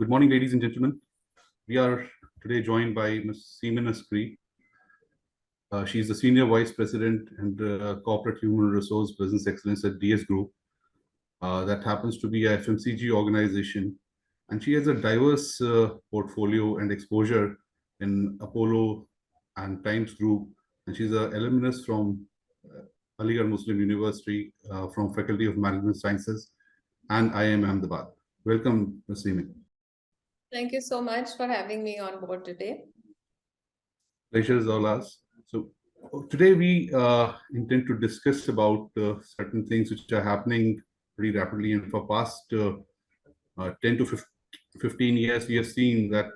Good morning, ladies and gentlemen. We are today joined by Ms. Simin Askari. She is the Senior Vice President and Corporate Human Resource Business Excellence at DS Group. That happens to be a FMCG organization. And she has a diverse portfolio and exposure in Apollo and Times Group. And she's an alumnus from Aligarh Muslim University from Faculty of Management Sciences and IIM Ahmedabad. Welcome, Ms. Simin. Thank you so much for having me on board today. Pleasure is all ours. So today we intend to discuss about certain things which are happening pretty rapidly. And for past 10 to 15 years, we have seen that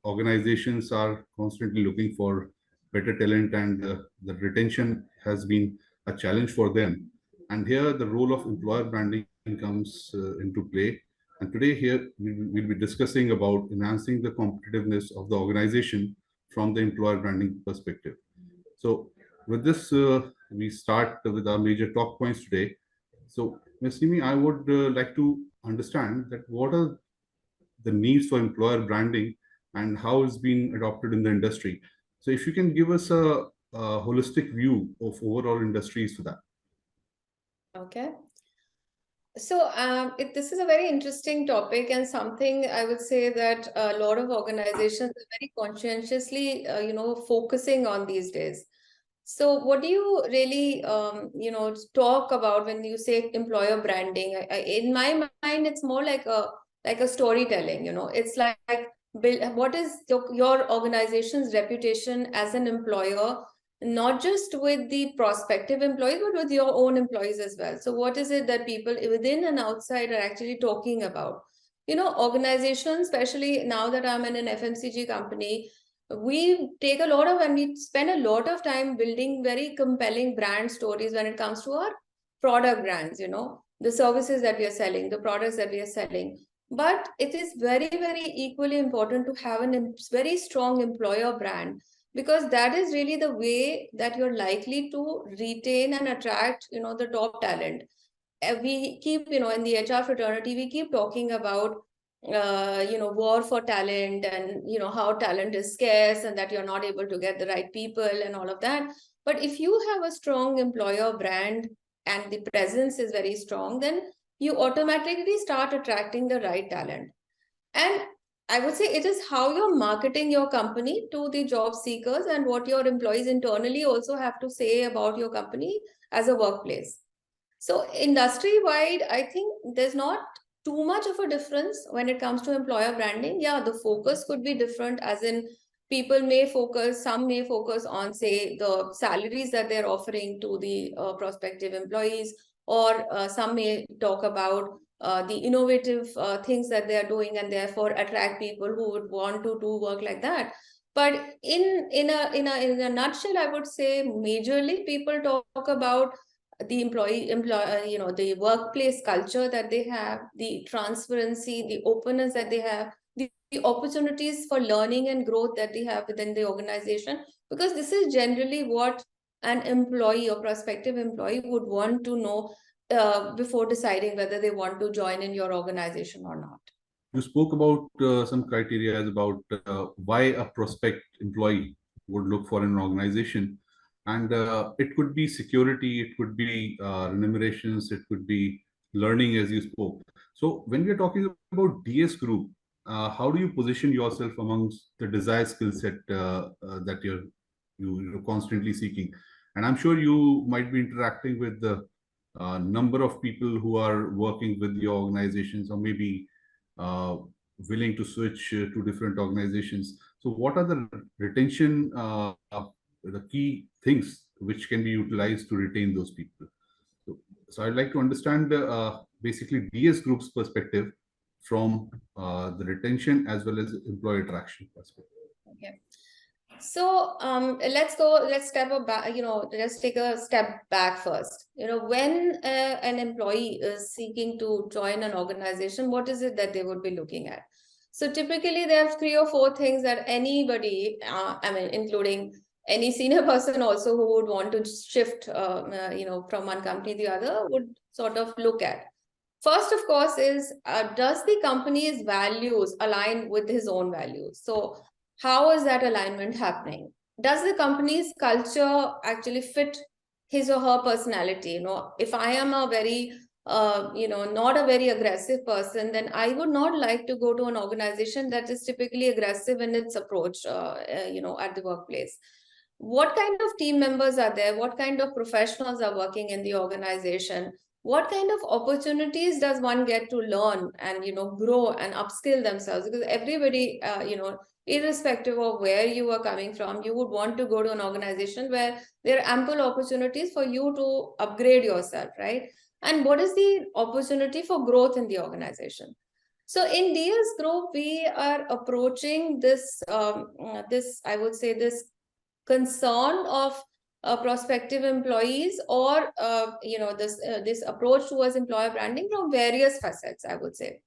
organizations are constantly looking for better talent, and the retention has been a challenge for them. And here the role of employer branding comes into play. And today here we'll be discussing about enhancing the competitiveness of the organization from the employer branding perspective. So with this, we start with our major talk points today. So Ms. Simi, I would like to understand that what are the needs for employer branding and how it's been adopted in the industry. So if you can give us a holistic view of overall industries for that. Okay. So this is a very interesting topic and something I would say that a lot of organizations are very conscientiously, focusing on these days. So what do you really, talk about when you say employer branding? In my mind, it's more like a storytelling. It's like what is your organization's reputation as an employer, not just with the prospective employees, but with your own employees as well. So what is it that people within and outside are actually talking about? Organizations, especially now that I'm in an FMCG company, we take a lot of, and we spend a lot of time building very compelling brand stories when it comes to our product brands, the services that we are selling, the products that we are selling. But it is very, very equally important to have a very strong employer brand, because that is really the way that you're likely to retain and attract, the top talent. We keep, in the HR fraternity, we keep talking about, war for talent and, how talent is scarce and that you're not able to get the right people and all of that. But if you have a strong employer brand and the presence is very strong, then you automatically start attracting the right talent. And I would say it is how you're marketing your company to the job seekers and what your employees internally also have to say about your company as a workplace. So industry-wide, I think there's not too much of a difference when it comes to employer branding. Yeah, the focus could be different, as in some may focus on, say, the salaries that they're offering to the prospective employees, or some may talk about the innovative things that they are doing and therefore attract people who would want to do work like that. But in a nutshell, I would say majorly people talk about the the workplace culture that they have, the transparency, the openness that they have, the opportunities for learning and growth that they have within the organization, because this is generally what an employee or prospective employee would want to know before deciding whether they want to join in your organization or not. You spoke about some criteria about why a prospect employee would look for an organization. And it could be security, it could be remunerations, it could be learning, as you spoke. So when we're talking about DS Group, how do you position yourself amongst the desired skill set that you're constantly seeking? And I'm sure you might be interacting with the number of people who are working with your organizations, or maybe willing to switch to different organizations. So what are the retention, the key things which can be utilized to retain those people? So I'd like to understand basically DS Group's perspective from the retention as well as employee attraction perspective. Okay. So let's step back, let's take a step back first. When an employee is seeking to join an organization, what is it that they would be looking at? So typically there are 3 or 4 things that anybody, including any senior person also who would want to shift, from one company to the other, would sort of look at. First, of course, is does the company's values align with his own values? So, how is that alignment happening? Does the company's culture actually fit his or her personality? If I am a very, not a very aggressive person, then I would not like to go to an organization that is typically aggressive in its approach, at the workplace. What kind of team members are there? What kind of professionals are working in the organization? What kind of opportunities does one get to learn and grow and upskill themselves? Because everybody, irrespective of where you are coming from, you would want to go to an organization where there are ample opportunities for you to upgrade yourself, right? And what is the opportunity for growth in the organization? So in DS Group, we are approaching this, I would say, this concern of prospective employees, or this approach towards employer branding from various facets, I would say.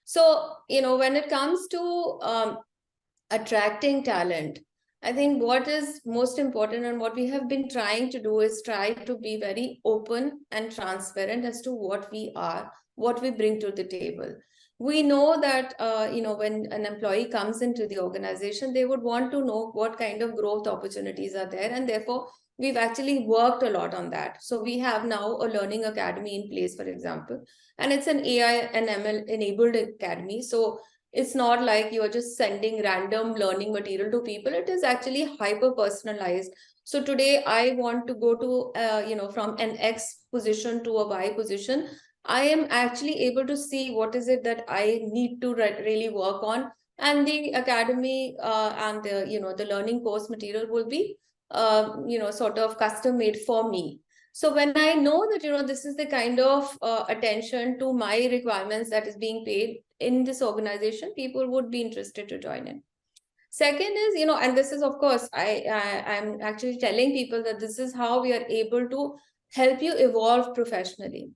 So when it comes to attracting talent, I think what is most important and what we have been trying to do is try to be very open and transparent as to what we are, what we bring to the table. We know that when an employee comes into the organization, they would want to know what kind of growth opportunities are there, and therefore we've actually worked a lot on that. So we have now a learning academy in place, for example, and it's an AI and ML enabled academy. So it's not like you're just sending random learning material to people. It is actually hyper personalized. So today I want to go to from an X position to a Y position. I am actually able to see what is it that I need to really work on, and the academy and the learning course material will be sort of custom made for me. So when I know that this is the kind of attention to my requirements that is being paid in this organization, people would be interested to join in. Second is, and this is, of course, I'm actually telling people that this is how we are able to help you evolve professionally.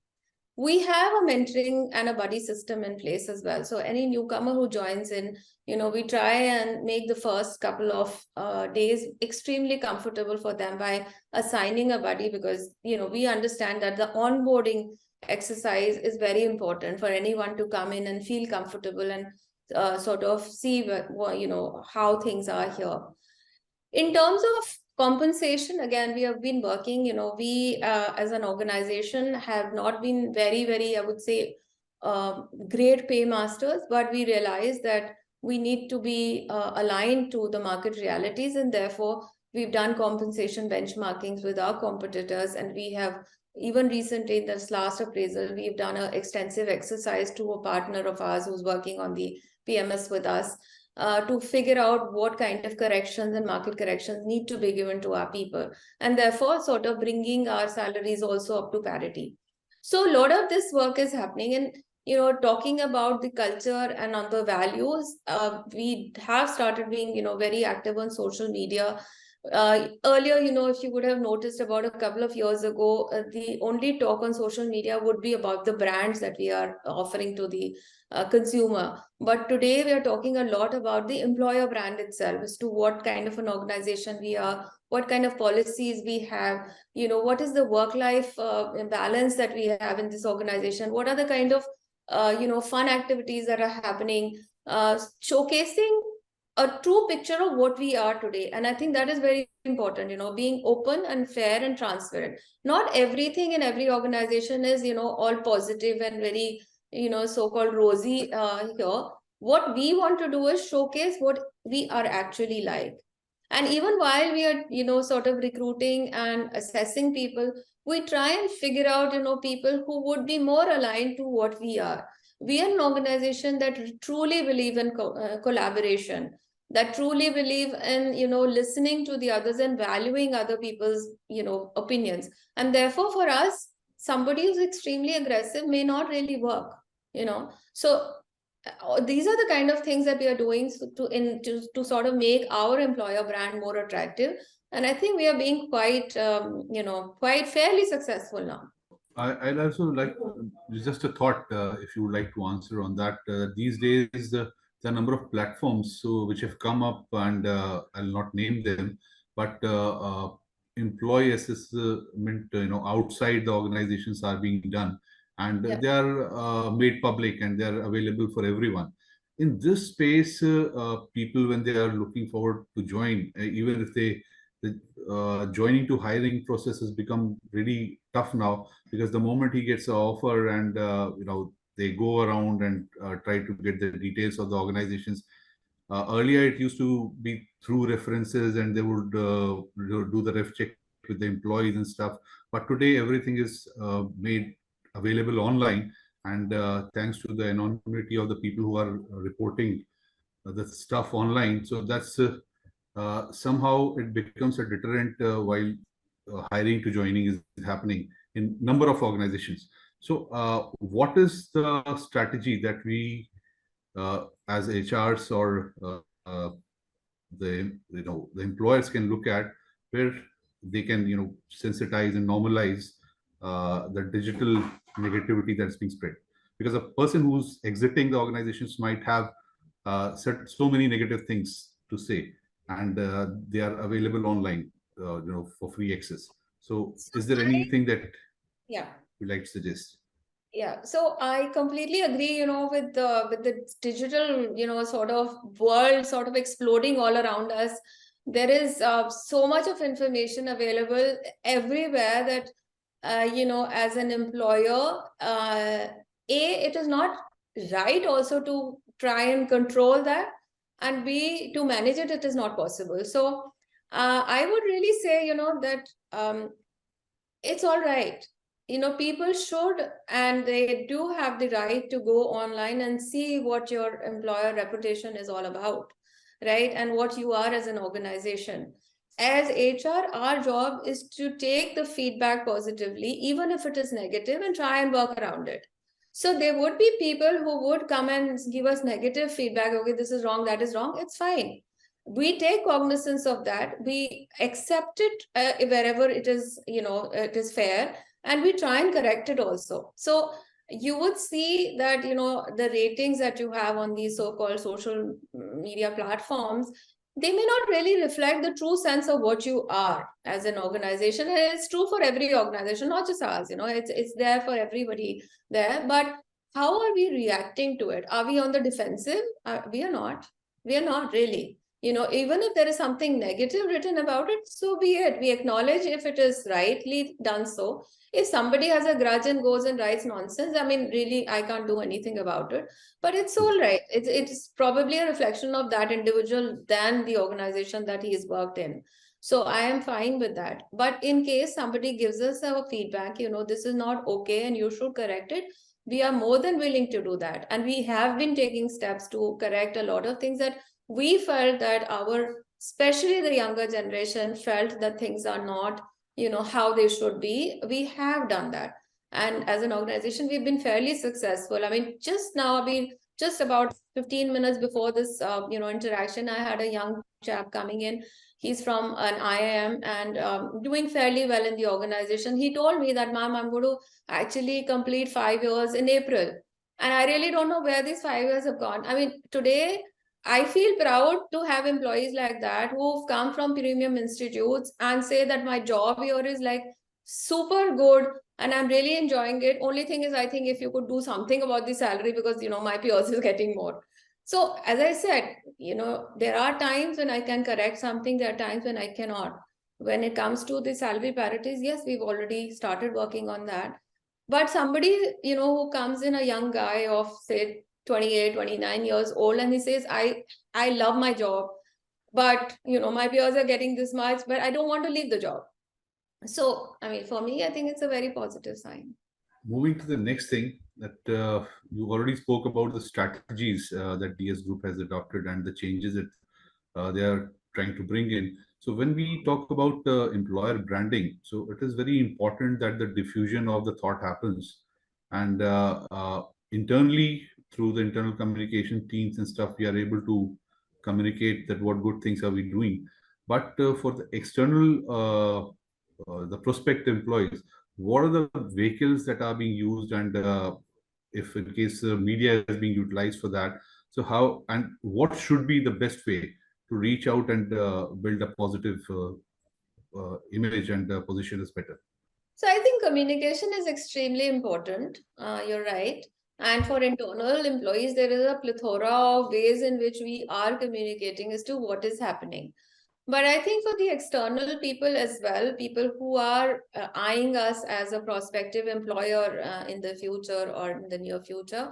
We have a mentoring and a buddy system in place as well. So any newcomer who joins in, we try and make the first couple of days extremely comfortable for them by assigning a buddy, because we understand that the onboarding exercise is very important for anyone to come in and feel comfortable and sort of see how things are here. In terms of compensation, again, we have been working, we as an organization have not been very, very, I would say, great paymasters, but we realize that we need to be aligned to the market realities, and therefore we've done compensation benchmarkings with our competitors, and we have even recently in this last appraisal, we've done an extensive exercise to a partner of ours who's working on the PMS with us, to figure out what kind of corrections and market corrections need to be given to our people, and therefore sort of bringing our salaries also up to parity. So a lot of this work is happening, and talking about the culture and on the values, we have started being very active on social media. Earlier, if you would have noticed, about a couple of years ago, the only talk on social media would be about the brands that we are offering to the consumer. But today we are talking a lot about the employer brand itself, as to what kind of an organization we are, what kind of policies we have, what is the work-life balance that we have in this organization, what are the kind of fun activities that are happening, showcasing a true picture of what we are today. And I think that is very important, being open and fair and transparent. Not everything in every organization is, all positive and very, so-called rosy here. What we want to do is showcase what we are actually like. And even while we are, sort of recruiting and assessing people, we try and figure out, people who would be more aligned to what we are. We are an organization that truly believe in collaboration, that truly believe in listening to the others and valuing other people's opinions. And therefore for us, somebody who's extremely aggressive may not really work. So these are the kind of things that we are doing to sort of make our employer brand more attractive, and I think we are being quite quite fairly successful now. I'd also like just a thought, if you would like to answer on that. These days, the number of platforms which have come up, and I'll not name them, but employee assessment, outside the organizations are being done, and Yeah. they are made public and they are available for everyone. In this space, people, when they are looking forward to join, even if the joining to hiring process has become really tough now, because the moment he gets an offer and they go around and try to get the details of the organizations. Earlier, it used to be through references, and they would do the ref check with the employees and stuff. But today, everything is made available online, and thanks to the anonymity of the people who are reporting the stuff online. So that's somehow it becomes a deterrent while hiring to joining is happening in number of organizations. So, what is the strategy that we as HRs or the employers can look at, where they can sensitize and normalize the digital negativity that's being spread, because a person who's exiting the organizations might have said so many negative things to say, and they are available online for free access. So So is there I, anything that yeah. you'd like to suggest? Yeah, so I completely agree, with the digital, sort of world sort of exploding all around us. There is so much of information available everywhere that, as an employer, it is not right also to try and control that, and B, to manage it, it is not possible. So I would really say, that it's all right. People should, and they do have the right to go online and see what your employer reputation is all about, right? And what you are as an organization. As HR, our job is to take the feedback positively, even if it is negative, and try and work around it. So there would be people who would come and give us negative feedback. Okay, this is wrong, that is wrong. It's fine. We take cognizance of that, we accept it wherever it is, it is fair, and we try and correct it also. So you would see that, the ratings that you have on these so-called social media platforms, they may not really reflect the true sense of what you are as an organization. And it's true for every organization, not just ours. It's there for everybody there. But how are we reacting to it? Are we on the defensive? We are not. We are not really. Even if there is something negative written about it, so be it. We acknowledge if it is rightly done so. If somebody has a grudge and goes and writes nonsense, I mean, really, I can't do anything about it. But it's all right. It's probably a reflection of that individual than the organization that he has worked in. So I am fine with that. But in case somebody gives us a feedback, this is not okay and you should correct it, we are more than willing to do that. And we have been taking steps to correct a lot of things that we felt that especially the younger generation felt that things are not, how they should be. We have done that. And as an organization, we've been fairly successful. I mean, just now, just about 15 minutes before this, interaction, I had a young chap coming in. He's from an IIM and doing fairly well in the organization. He told me that, ma'am, I'm going to actually complete 5 years in April. And I really don't know where these 5 years have gone. I mean, today, I feel proud to have employees like that who've come from premium institutes and say that my job here is like super good and I'm really enjoying it. Only thing is, I think if you could do something about the salary, because, my peers is getting more. So as I said, there are times when I can correct something. There are times when I cannot. When it comes to the salary parities, yes, we've already started working on that. But somebody, who comes in, a young guy of say 28, 29 years old, and he says, I love my job, but my peers are getting this much, but I don't want to leave the job. So, I mean, for me, I think it's a very positive sign. Moving to the next thing, that you already spoke about the strategies that DS Group has adopted and the changes that they are trying to bring in. So when we talk about employer branding, so it is very important that the diffusion of the thought happens, and internally through the internal communication teams and stuff, we are able to communicate that what good things are we doing. But for the external, the prospective employees, what are the vehicles that are being used, and if in case media is being utilized for that, so how and what should be the best way to reach out and build a positive image and position is better? So I think communication is extremely important. You're right. And for internal employees, there is a plethora of ways in which we are communicating as to what is happening. But I think for the external people as well, people who are eyeing us as a prospective employer in the future or in the near future,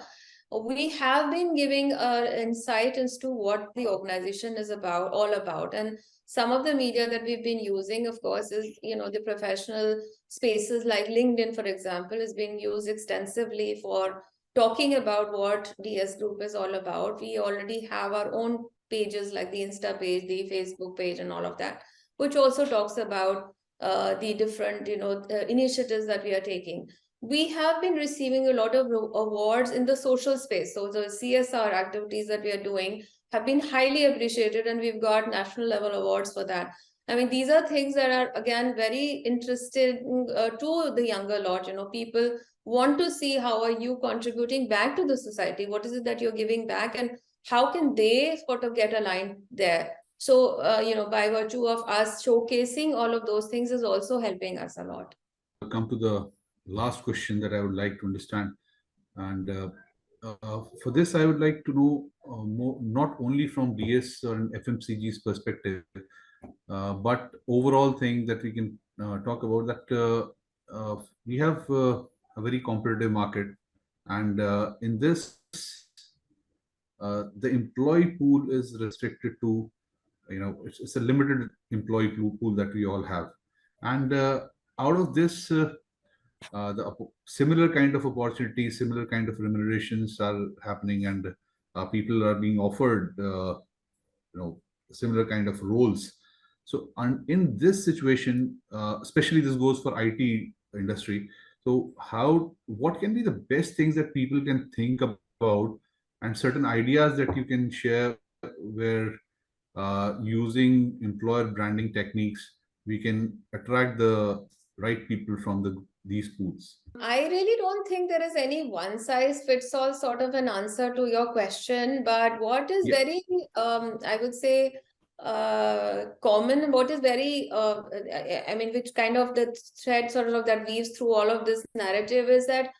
we have been giving insight as to what the organization is about, all about. And some of the media that we've been using, of course, is, the professional spaces like LinkedIn, for example, is being used extensively for talking about what DS Group is all about. We already have our own pages like the Insta page, the Facebook page, and all of that, which also talks about the different, initiatives that we are taking. We have been receiving a lot of awards in the social space. So the CSR activities that we are doing have been highly appreciated, and we've got national level awards for that. I mean, these are things that are, again, very interesting to the younger lot. People want to see how are you contributing back to the society? What is it that you're giving back? And how can they sort of get aligned there? So, by virtue of us showcasing all of those things is also helping us a lot. Come to the last question that I would like to understand. And for this, I would like to know more, not only from DS or FMCG's perspective, but overall thing that we can talk about that we have a very competitive market, and in this, the employee pool is restricted to, it's a limited employee pool that we all have, and out of this. Similar kind of opportunities, similar kind of remunerations are happening, and people are being offered, similar kind of roles. So, in this situation, especially this goes for IT industry. So, what can be the best things that people can think about, and certain ideas that you can share where using employer branding techniques, we can attract the right people from these pools? I really don't think there is any one size fits all sort of an answer to your question, but what is Yeah. very, I would say, common, what is very, I mean, which kind of the thread sort of that weaves through all of this narrative is that,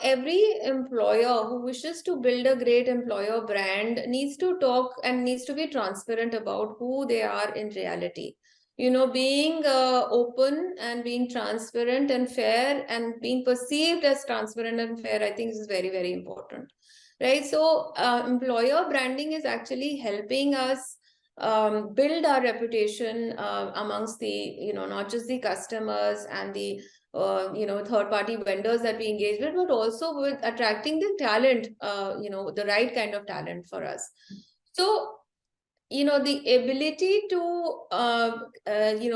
every employer who wishes to build a great employer brand needs to talk and needs to be transparent about who they are in reality. Being open and being transparent and fair and being perceived as transparent and fair, I think, is very, very important. Right. So employer branding is actually helping us build our reputation amongst the, not just the customers and the, third-party vendors that we engage with, but also with attracting the talent, the right kind of talent for us. So, the ability to,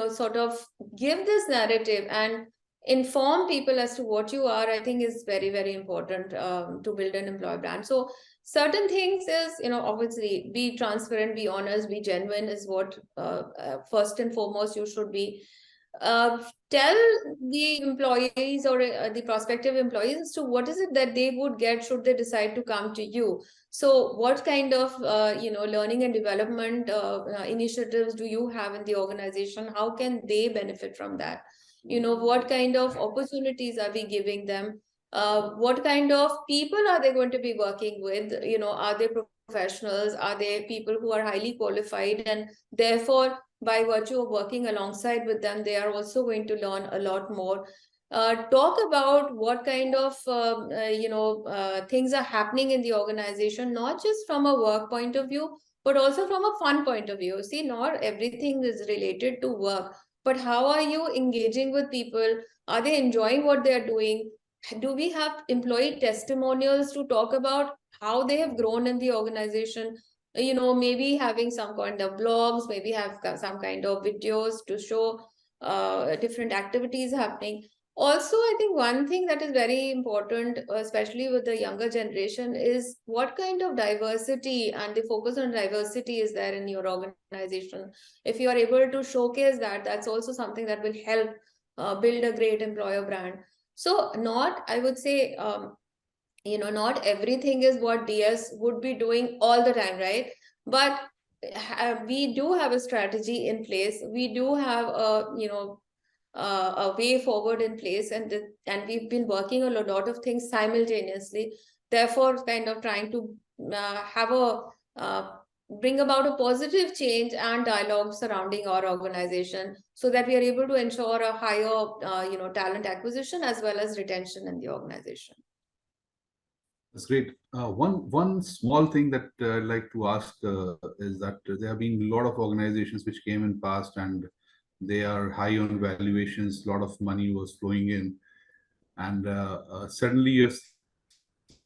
sort of give this narrative and inform people as to what you are, I think is very, very important to build an employer brand. So certain things is, obviously be transparent, be honest, be genuine is what first and foremost you should be. Tell the employees or the prospective employees as to what is it that they would get should they decide to come to you. So what kind of, learning and development initiatives do you have in the organization? How can they benefit from that? What kind of opportunities are we giving them? What kind of people are they going to be working with? Are they professionals? Are they people who are highly qualified, and therefore by virtue of working alongside with them, they are also going to learn a lot more. Talk about what kind of things are happening in the organization, not just from a work point of view, but also from a fun point of view. See, not everything is related to work, but how are you engaging with people? Are they enjoying what they are doing? Do we have employee testimonials to talk about how they have grown in the organization? Maybe having some kind of blogs, maybe have some kind of videos to show different activities happening. Also, I think one thing that is very important, especially with the younger generation, is what kind of diversity and the focus on diversity is there in your organization. If you are able to showcase that, that's also something that will help build a great employer brand. So I would say, not everything is what DS would be doing all the time, right? But we do have a strategy in place. We do have a, a way forward in place, and we've been working on a lot of things simultaneously. Therefore, kind of trying to have a bring about a positive change and dialogue surrounding our organization, so that we are able to ensure a higher talent acquisition as well as retention in the organization. That's great. One small thing that I'd like to ask is that there have been a lot of organizations which came in past, and they are high on valuations. A lot of money was flowing in, and suddenly you've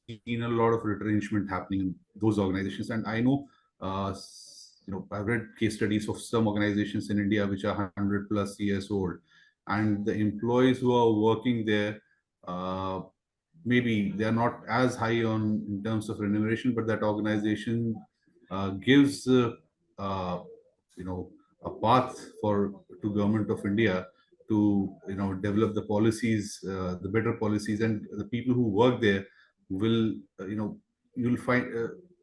seen a lot of retrenchment happening in those organizations. And I know, I've read case studies of some organizations in India which are 100+ years old, and the employees who are working there, maybe they are not as high on in terms of remuneration, but that organization gives uh, you know a path for to government of India to develop the policies, the better policies, and the people who work there will you'll find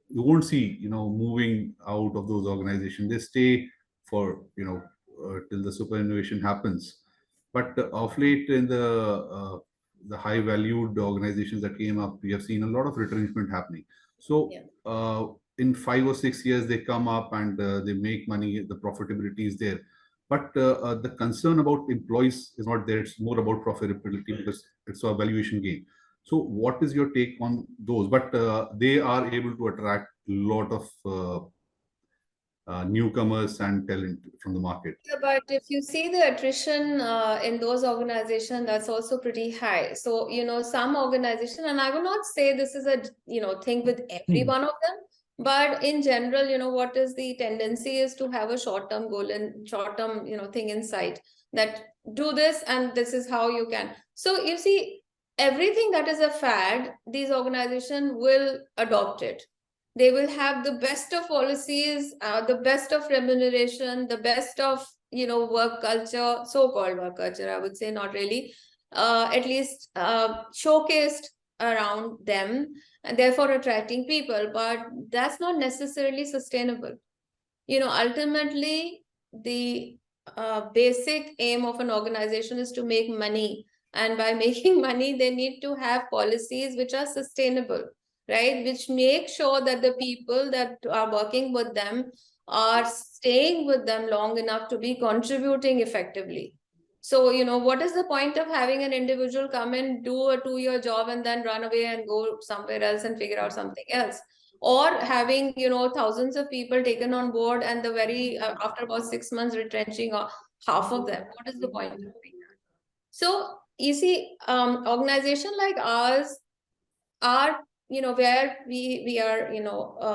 you won't see moving out of those organizations. They stay for till the superannuation happens. But of late, in the high valued organizations that came up, we have seen a lot of retrenchment happening. So Yeah. in 5 or 6 years, they come up and they make money. The profitability is there, but the concern about employees is not there. It's more about profitability because it's a valuation game. So what is your take on those? But they are able to attract a lot of newcomers and talent from the market. Yeah, but if you see the attrition in those organizations, that's also pretty high. So, some organization, and I will not say this is a, thing with every one of them, but in general, what is the tendency is to have a short-term goal and short-term, thing in sight, that do this and this is how you can. So you see, everything that is a fad, these organizations will adopt it. They will have the best of policies, the best of remuneration, the best of work culture, so-called work culture, I would say, not really, at least showcased around them, and therefore attracting people. But that's not necessarily sustainable. Ultimately, the basic aim of an organization is to make money, and by making money, they need to have policies which are sustainable, right? Which make sure that the people that are working with them are staying with them long enough to be contributing effectively. So, what is the point of having an individual come in, do a 2-year job, and then run away and go somewhere else and figure out something else? Or having thousands of people taken on board, and the very after about 6 months retrenching half of them. What is the point of doing that? So you see, organization like ours are where we are 95%,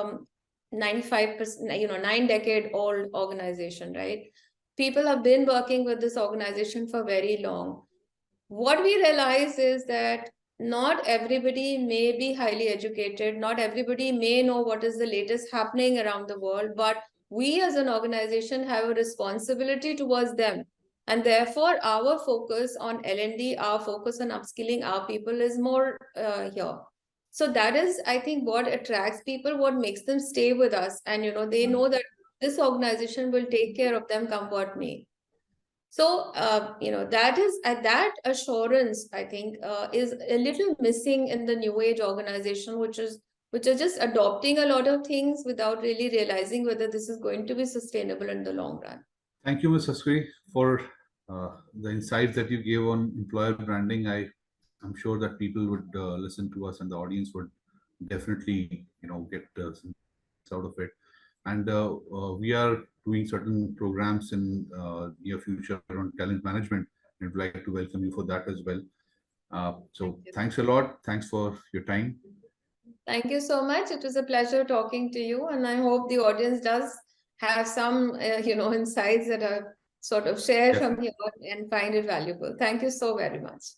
9-decade old organization, right? People have been working with this organization for very long. What we realize is that not everybody may be highly educated, not everybody may know what is the latest happening around the world, but we as an organization have a responsibility towards them. And therefore, our focus on L&D, our focus on upskilling our people is more here. So that is, I think, what attracts people, what makes them stay with us. And, they know that this organization will take care of them, come what may. So, that assurance, I think, is a little missing in the new age organization, which are just adopting a lot of things without really realizing whether this is going to be sustainable in the long run. Thank you, Ms. Askari, for the insights that you gave on employer branding. I'm sure that people would listen to us, and the audience would definitely, get some out of it. And we are doing certain programs in near future on talent management, and would like to welcome you for that as well. So thanks a lot. Thanks for your time. Thank you so much. It was a pleasure talking to you, and I hope the audience does have some, insights that are sort of shared from here and find it valuable. Thank you so very much.